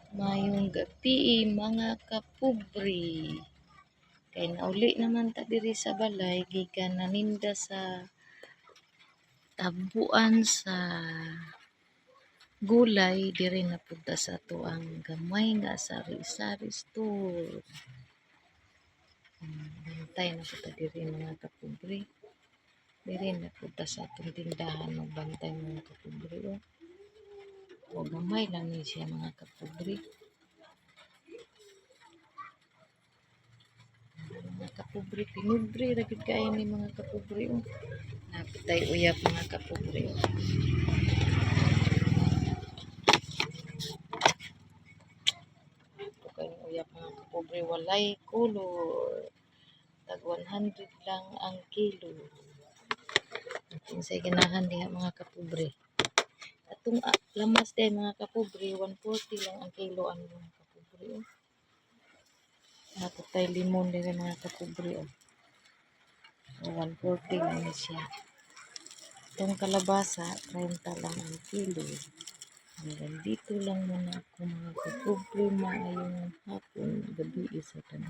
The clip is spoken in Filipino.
Mayong gabi mga kapubri. Kay nauli naman ta diri sa balay gikan naninda sa tabuan sa gulay diri na punta sa tuang gamay nga sari-sari store. Bantay na kita diri mga kapubri. Diri na punta sa atong tindahan magbantay mga kapubri. O gamay lang ni siya mga kapubri. Mga kapubri, pinubri, ragid kayo ni mga kapubri. Napitay uyap mga kapubri. Ito kayo uyap mga kapubri, walay kulor. Tag 100 lang ang kilo. Kinsay ganahan diha mga kapubri. Atong lamas din mga kapubri, 140 lang ang kilo ano mga kapubri. Napitay limon din mga kapubri. 140 lang siya. Itong kalabasa, 30 lang ang kilo. Hanggang dito lang muna ako mga kapubri. Maayong hapon, gabi sa tanan.